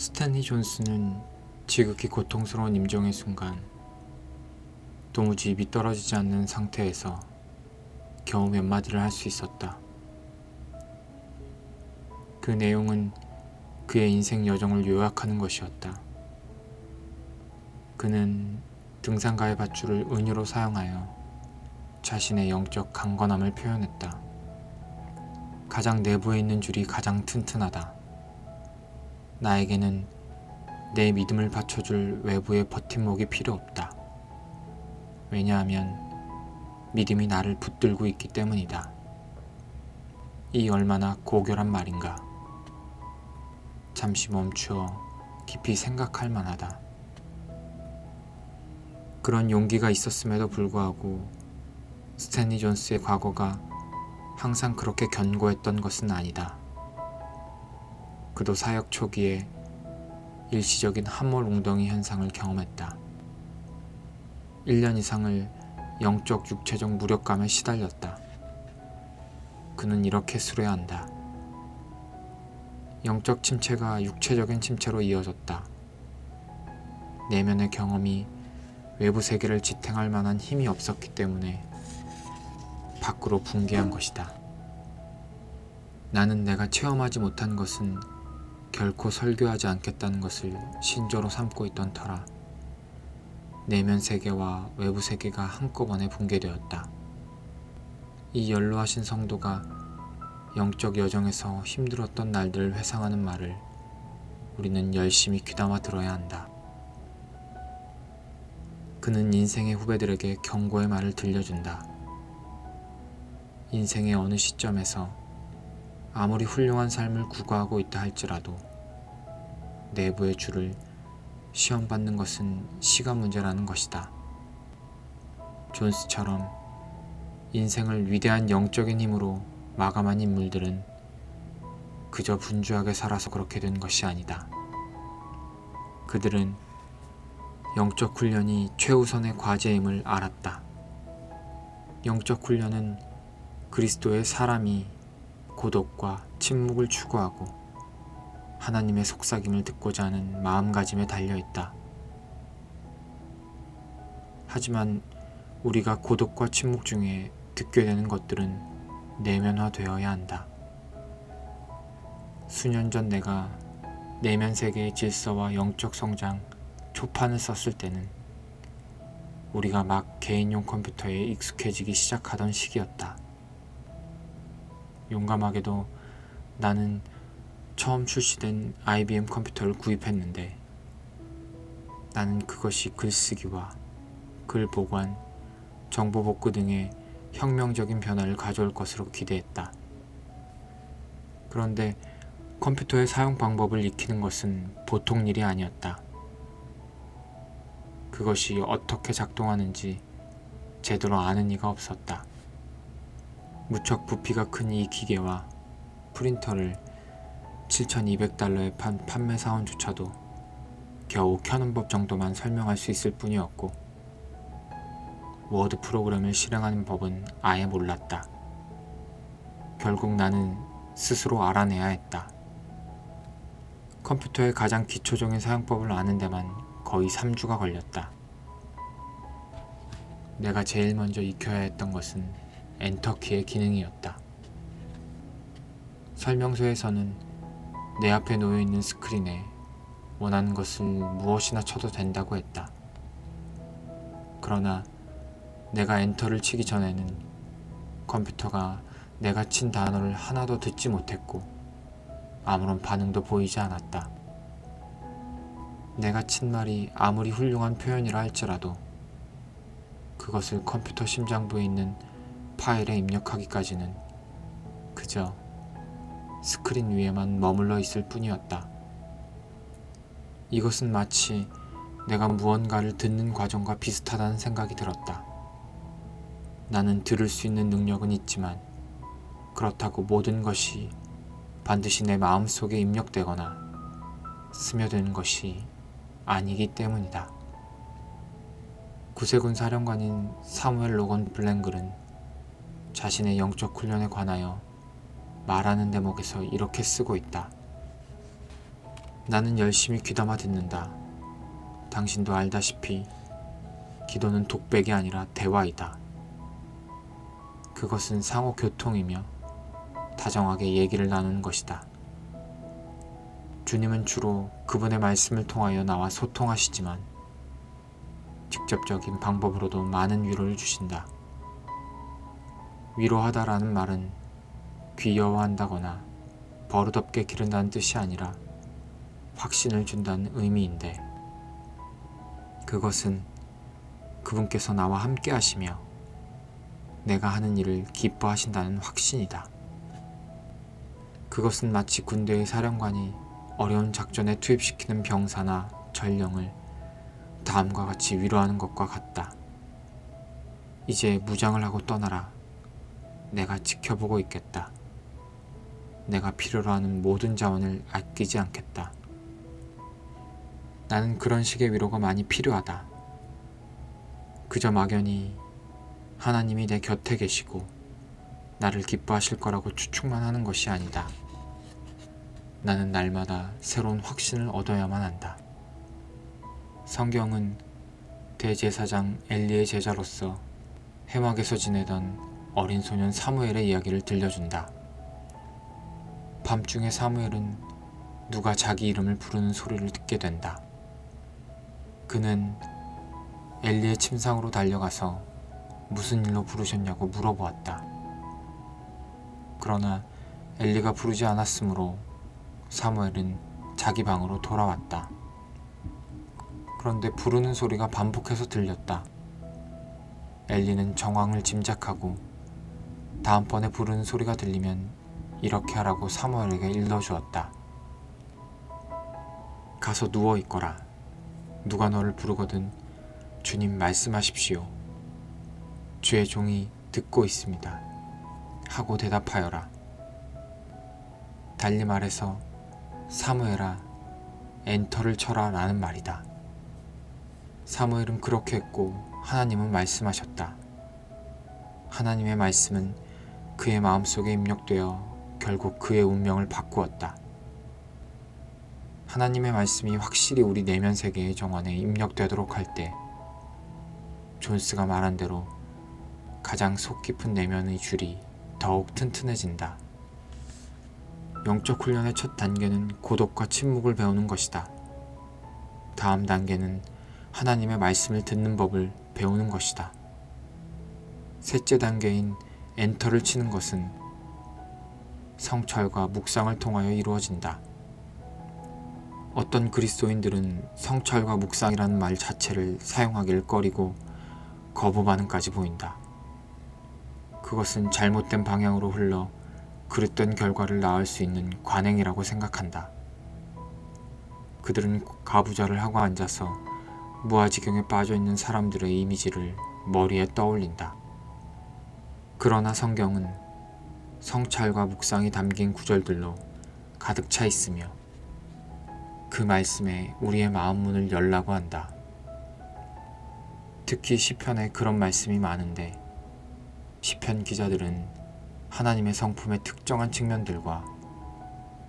스탠리 존스는 지극히 고통스러운 임종의 순간 도무지 입이 떨어지지 않는 상태에서 겨우 몇 마디를 할 수 있었다. 그 내용은 그의 인생 여정을 요약하는 것이었다. 그는 등산가의 밧줄을 은유로 사용하여 자신의 영적 강건함을 표현했다. 가장 내부에 있는 줄이 가장 튼튼하다. 나에게는 내 믿음을 받쳐줄 외부의 버팀목이 필요 없다. 왜냐하면 믿음이 나를 붙들고 있기 때문이다. 이 얼마나 고결한 말인가. 잠시 멈추어 깊이 생각할 만하다. 그런 용기가 있었음에도 불구하고 스탠리 존스의 과거가 항상 그렇게 견고했던 것은 아니다. 그도 사역 초기에 일시적인 함몰 웅덩이 현상을 경험했다. 1년 이상을 영적 육체적 무력감에 시달렸다. 그는 이렇게 수레한다. 영적 침체가 육체적인 침체로 이어졌다. 내면의 경험이 외부 세계를 지탱할 만한 힘이 없었기 때문에 밖으로 붕괴한 것이다. 나는 내가 체험하지 못한 것은 결코 설교하지 않겠다는 것을 신조로 삼고 있던 터라 내면 세계와 외부 세계가 한꺼번에 붕괴되었다. 이 연로하신 성도가 영적 여정에서 힘들었던 날들을 회상하는 말을 우리는 열심히 귀담아 들어야 한다. 그는 인생의 후배들에게 경고의 말을 들려준다. 인생의 어느 시점에서 아무리 훌륭한 삶을 구가하고 있다 할지라도 내부의 줄을 시험받는 것은 시간 문제라는 것이다. 존스처럼 인생을 위대한 영적인 힘으로 마감한 인물들은 그저 분주하게 살아서 그렇게 된 것이 아니다. 그들은 영적 훈련이 최우선의 과제임을 알았다. 영적 훈련은 그리스도의 사람이 고독과 침묵을 추구하고 하나님의 속삭임을 듣고자 하는 마음가짐에 달려있다. 하지만 우리가 고독과 침묵 중에 듣게 되는 것들은 내면화되어야 한다. 수년 전 내가 내면 세계의 질서와 영적 성장 초판을 썼을 때는 우리가 막 개인용 컴퓨터에 익숙해지기 시작하던 시기였다. 용감하게도 나는 처음 출시된 IBM 컴퓨터를 구입했는데 나는 그것이 글쓰기와 글 보관, 정보 복구 등의 혁명적인 변화를 가져올 것으로 기대했다. 그런데 컴퓨터의 사용 방법을 익히는 것은 보통 일이 아니었다. 그것이 어떻게 작동하는지 제대로 아는 이가 없었다. 무척 부피가 큰 이 기계와 프린터를 $7,200에 판 판매 사원조차도 겨우 켜는 법 정도만 설명할 수 있을 뿐이었고 워드 프로그램을 실행하는 법은 아예 몰랐다. 결국 나는 스스로 알아내야 했다. 컴퓨터의 가장 기초적인 사용법을 아는 데만 거의 3주가 걸렸다. 내가 제일 먼저 익혀야 했던 것은 엔터키의 기능이었다. 설명서에서는 내 앞에 놓여있는 스크린에 원하는 것을 무엇이나 쳐도 된다고 했다. 그러나 내가 엔터를 치기 전에는 컴퓨터가 내가 친 단어를 하나도 듣지 못했고 아무런 반응도 보이지 않았다. 내가 친 말이 아무리 훌륭한 표현이라 할지라도 그것을 컴퓨터 심장부에 있는 파일에 입력하기까지는 그저 스크린 위에만 머물러 있을 뿐이었다. 이것은 마치 내가 무언가를 듣는 과정과 비슷하다는 생각이 들었다. 나는 들을 수 있는 능력은 있지만 그렇다고 모든 것이 반드시 내 마음속에 입력되거나 스며드는 것이 아니기 때문이다. 구세군 사령관인 사무엘 로건 블랭글은 자신의 영적 훈련에 관하여 말하는 대목에서 이렇게 쓰고 있다. 나는 열심히 귀담아 듣는다. 당신도 알다시피 기도는 독백이 아니라 대화이다. 그것은 상호 교통이며 다정하게 얘기를 나누는 것이다. 주님은 주로 그분의 말씀을 통하여 나와 소통하시지만 직접적인 방법으로도 많은 위로를 주신다. 위로하다라는 말은 귀여워한다거나 버릇없게 기른다는 뜻이 아니라 확신을 준다는 의미인데, 그것은 그분께서 나와 함께 하시며 내가 하는 일을 기뻐하신다는 확신이다. 그것은 마치 군대의 사령관이 어려운 작전에 투입시키는 병사나 전령을 다음과 같이 위로하는 것과 같다. 이제 무장을 하고 떠나라. 내가 지켜보고 있겠다. 내가 필요로 하는 모든 자원을 아끼지 않겠다. 나는 그런 식의 위로가 많이 필요하다. 그저 막연히 하나님이 내 곁에 계시고 나를 기뻐하실 거라고 추측만 하는 것이 아니다. 나는 날마다 새로운 확신을 얻어야만 한다. 성경은 대제사장 엘리의 제자로서 해막에서 지내던 어린 소년 사무엘의 이야기를 들려준다. 밤중에 사무엘은 누가 자기 이름을 부르는 소리를 듣게 된다. 그는 엘리의 침상으로 달려가서 무슨 일로 부르셨냐고 물어보았다. 그러나 엘리가 부르지 않았으므로 사무엘은 자기 방으로 돌아왔다. 그런데 부르는 소리가 반복해서 들렸다. 엘리는 정황을 짐작하고 다음번에 부르는 소리가 들리면 이렇게 하라고 사무엘에게 일러주었다. 가서 누워 있거라. 누가 너를 부르거든 주님 말씀하십시오. 주의 종이 듣고 있습니다. 하고 대답하여라. 달리 말해서 사무엘아, 엔터를 쳐라 라는 말이다. 사무엘은 그렇게 했고 하나님은 말씀하셨다. 하나님의 말씀은 그의 마음속에 입력되어 결국 그의 운명을 바꾸었다. 하나님의 말씀이 확실히 우리 내면 세계의 정원에 입력되도록 할 때 존스가 말한 대로 가장 속 깊은 내면의 줄이 더욱 튼튼해진다. 영적 훈련의 첫 단계는 고독과 침묵을 배우는 것이다. 다음 단계는 하나님의 말씀을 듣는 법을 배우는 것이다. 셋째 단계인 엔터를 치는 것은 성찰과 묵상을 통하여 이루어진다. 어떤 그리스도인들은 성찰과 묵상이라는 말 자체를 사용하기를 꺼리고 거부 반응까지 보인다. 그것은 잘못된 방향으로 흘러 그릇된 결과를 낳을 수 있는 관행이라고 생각한다. 그들은 가부좌를 하고 앉아서 무아지경에 빠져있는 사람들의 이미지를 머리에 떠올린다. 그러나 성경은 성찰과 묵상이 담긴 구절들로 가득 차 있으며 그 말씀에 우리의 마음 문을 열라고 한다. 특히 시편에 그런 말씀이 많은데 시편 기자들은 하나님의 성품의 특정한 측면들과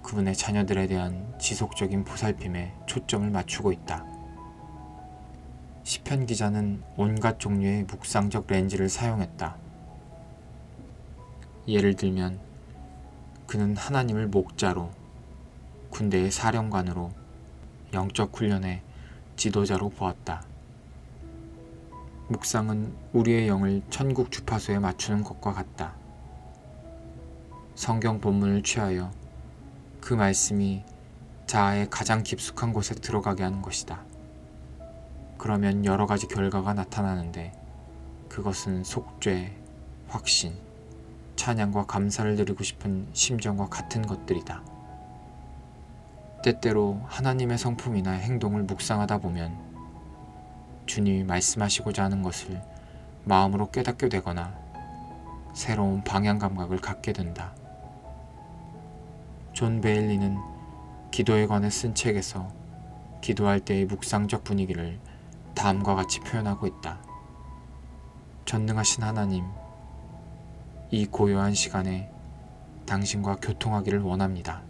그분의 자녀들에 대한 지속적인 보살핌에 초점을 맞추고 있다. 시편 기자는 온갖 종류의 묵상적 렌즈를 사용했다. 예를 들면 그는 하나님을 목자로, 군대의 사령관으로, 영적 훈련의 지도자로 보았다. 묵상은 우리의 영을 천국 주파수에 맞추는 것과 같다. 성경 본문을 취하여 그 말씀이 자아의 가장 깊숙한 곳에 들어가게 하는 것이다. 그러면 여러 가지 결과가 나타나는데 그것은 속죄, 확신, 찬양과 감사를 드리고 싶은 심정과 같은 것들이다. 때때로 하나님의 성품이나 행동을 묵상하다 보면 주님이 말씀하시고자 하는 것을 마음으로 깨닫게 되거나 새로운 방향 감각을 갖게 된다. 존 베일리는 기도에 관해 쓴 책에서 기도할 때의 묵상적 분위기를 다음과 같이 표현하고 있다. 전능하신 하나님, 이 고요한 시간에 당신과 교통하기를 원합니다.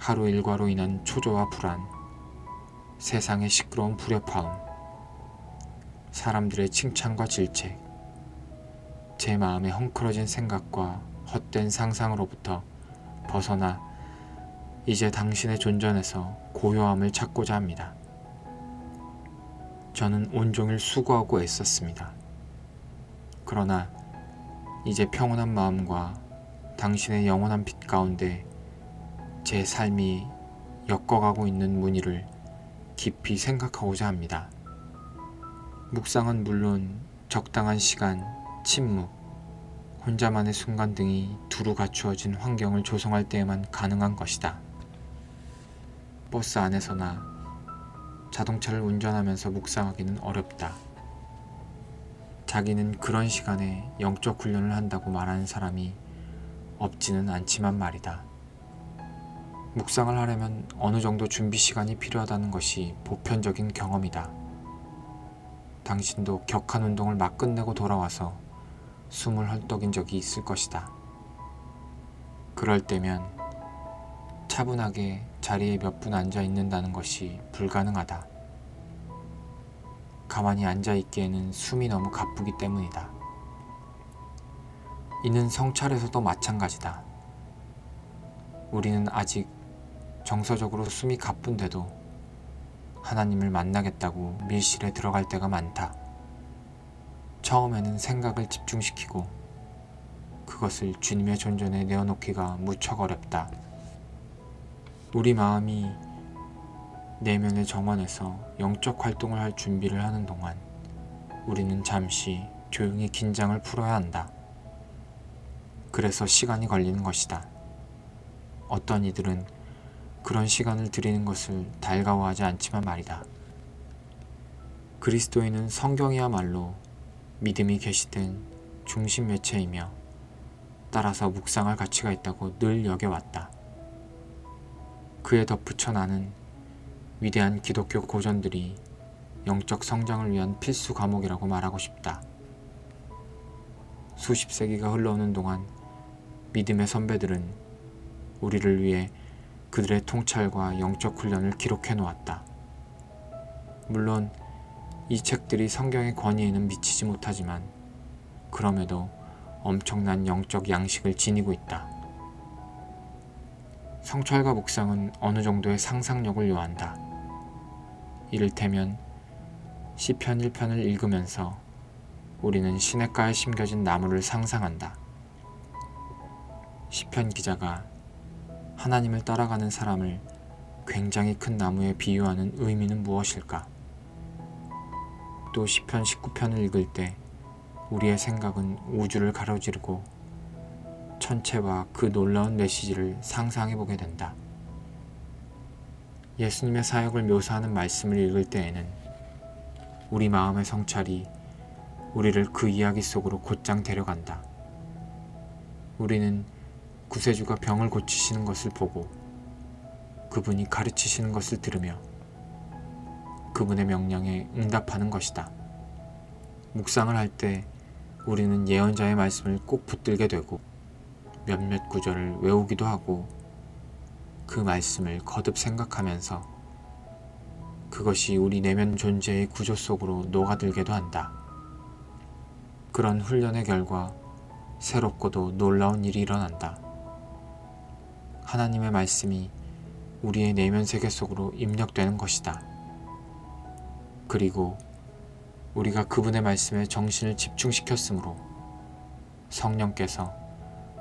하루 일과로 인한 초조와 불안, 세상의 시끄러운 불협화음, 사람들의 칭찬과 질책, 제 마음의 헝클어진 생각과 헛된 상상으로부터 벗어나 이제 당신의 존전에서 고요함을 찾고자 합니다. 저는 온종일 수고하고 애썼습니다. 그러나 이제 평온한 마음과 당신의 영원한 빛 가운데 제 삶이 엮어가고 있는 무늬를 깊이 생각하고자 합니다. 묵상은 물론 적당한 시간, 침묵, 혼자만의 순간 등이 두루 갖추어진 환경을 조성할 때에만 가능한 것이다. 버스 안에서나 자동차를 운전하면서 묵상하기는 어렵다. 자기는 그런 시간에 영적 훈련을 한다고 말하는 사람이 없지는 않지만 말이다. 묵상을 하려면 어느 정도 준비 시간이 필요하다는 것이 보편적인 경험이다. 당신도 격한 운동을 막 끝내고 돌아와서 숨을 헐떡인 적이 있을 것이다. 그럴 때면 차분하게 자리에 몇 분 앉아 있는다는 것이 불가능하다. 가만히 앉아 있기에는 숨이 너무 가쁘기 때문이다. 이는 성찰에서도 마찬가지다. 우리는 아직 정서적으로 숨이 가쁜데도 하나님을 만나겠다고 밀실에 들어갈 때가 많다. 처음에는 생각을 집중시키고 그것을 주님의 존전에 내어놓기가 무척 어렵다. 우리 마음이 내면의 정원에서 영적 활동을 할 준비를 하는 동안 우리는 잠시 조용히 긴장을 풀어야 한다. 그래서 시간이 걸리는 것이다. 어떤 이들은 그런 시간을 들이는 것을 달가워하지 않지만 말이다. 그리스도인은 성경이야말로 믿음이 계시된 중심 매체이며 따라서 묵상할 가치가 있다고 늘 여겨왔다. 그에 덧붙여 나는 위대한 기독교 고전들이 영적 성장을 위한 필수 과목이라고 말하고 싶다. 수십 세기가 흘러오는 동안 믿음의 선배들은 우리를 위해 그들의 통찰과 영적 훈련을 기록해 놓았다. 물론 이 책들이 성경의 권위에는 미치지 못하지만 그럼에도 엄청난 영적 양식을 지니고 있다. 성찰과 묵상은 어느 정도의 상상력을 요한다. 이를테면 시편 1편을 읽으면서 우리는 시냇가에 심겨진 나무를 상상한다. 시편 기자가 하나님을 따라가는 사람을 굉장히 큰 나무에 비유하는 의미는 무엇일까? 또 시편 19편을 읽을 때 우리의 생각은 우주를 가로지르고 천체와 그 놀라운 메시지를 상상해보게 된다. 예수님의 사역을 묘사하는 말씀을 읽을 때에는 우리 마음의 성찰이 우리를 그 이야기 속으로 곧장 데려간다. 우리는 구세주가 병을 고치시는 것을 보고 그분이 가르치시는 것을 들으며 그분의 명령에 응답하는 것이다. 묵상을 할 때 우리는 예언자의 말씀을 꼭 붙들게 되고 몇몇 구절을 외우기도 하고 그 말씀을 거듭 생각하면서 그것이 우리 내면 존재의 구조 속으로 녹아들게도 한다. 그런 훈련의 결과 새롭고도 놀라운 일이 일어난다. 하나님의 말씀이 우리의 내면 세계 속으로 입력되는 것이다. 그리고 우리가 그분의 말씀에 정신을 집중시켰으므로 성령께서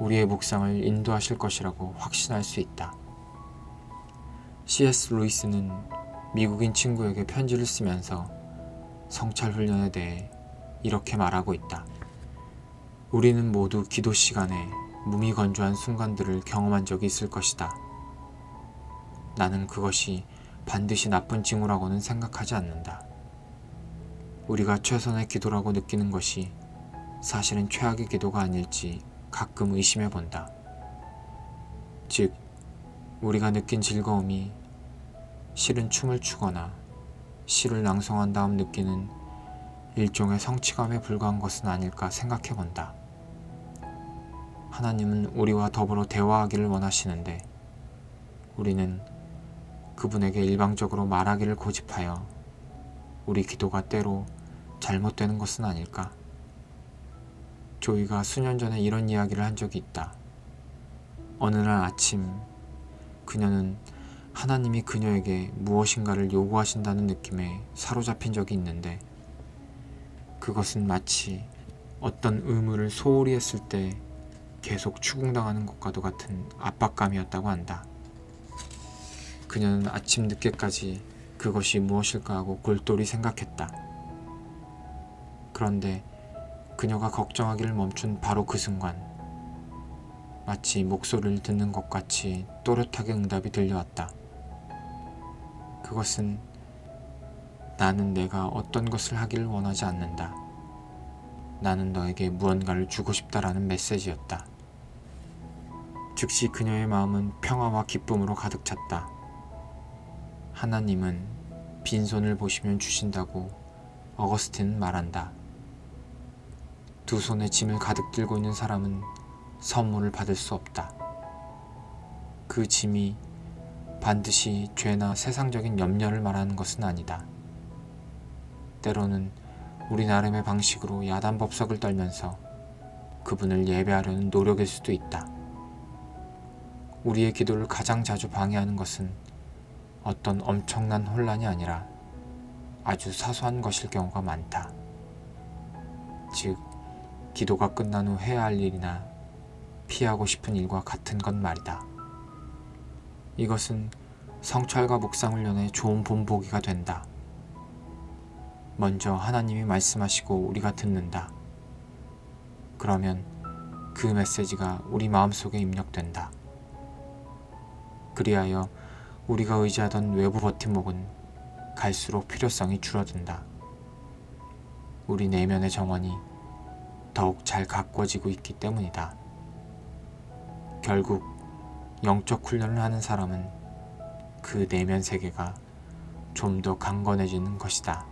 우리의 묵상을 인도하실 것이라고 확신할 수 있다. C.S. 루이스는 미국인 친구에게 편지를 쓰면서 성찰 훈련에 대해 이렇게 말하고 있다. 우리는 모두 기도 시간에 무미건조한 순간들을 경험한 적이 있을 것이다. 나는 그것이 반드시 나쁜 징후라고는 생각하지 않는다. 우리가 최선의 기도라고 느끼는 것이 사실은 최악의 기도가 아닐지 가끔 의심해 본다. 즉, 우리가 느낀 즐거움이 실은 춤을 추거나 시를 낭송한 다음 느끼는 일종의 성취감에 불과한 것은 아닐까 생각해 본다. 하나님은 우리와 더불어 대화하기를 원하시는데 우리는 그분에게 일방적으로 말하기를 고집하여 우리 기도가 때로 잘못되는 것은 아닐까? 조이가 수년 전에 이런 이야기를 한 적이 있다. 어느 날 아침 그녀는 하나님이 그녀에게 무엇인가를 요구하신다는 느낌에 사로잡힌 적이 있는데 그것은 마치 어떤 의무를 소홀히 했을 때 계속 추궁당하는 것과도 같은 압박감이었다고 한다. 그녀는 아침 늦게까지 그것이 무엇일까 하고 골똘히 생각했다. 그런데 그녀가 걱정하기를 멈춘 바로 그 순간 마치 목소리를 듣는 것 같이 또렷하게 응답이 들려왔다. 그것은 나는 내가 어떤 것을 하기를 원하지 않는다. 나는 너에게 무언가를 주고 싶다라는 메시지였다. 즉시 그녀의 마음은 평화와 기쁨으로 가득 찼다. 하나님은 빈손을 보시면 주신다고 어거스틴은 말한다. 두 손에 짐을 가득 들고 있는 사람은 선물을 받을 수 없다. 그 짐이 반드시 죄나 세상적인 염려를 말하는 것은 아니다. 때로는 우리 나름의 방식으로 야단법석을 떨면서 그분을 예배하려는 노력일 수도 있다. 우리의 기도를 가장 자주 방해하는 것은 어떤 엄청난 혼란이 아니라 아주 사소한 것일 경우가 많다. 즉, 기도가 끝난 후 해야 할 일이나 피하고 싶은 일과 같은 것 말이다. 이것은 성찰과 묵상훈련의 좋은 본보기가 된다. 먼저 하나님이 말씀하시고 우리가 듣는다. 그러면 그 메시지가 우리 마음속에 입력된다. 그리하여 우리가 의지하던 외부 버팀목은 갈수록 필요성이 줄어든다. 우리 내면의 정원이 더욱 잘 가꾸어지고 있기 때문이다. 결국 영적 훈련을 하는 사람은 그 내면 세계가 좀 더 강건해지는 것이다.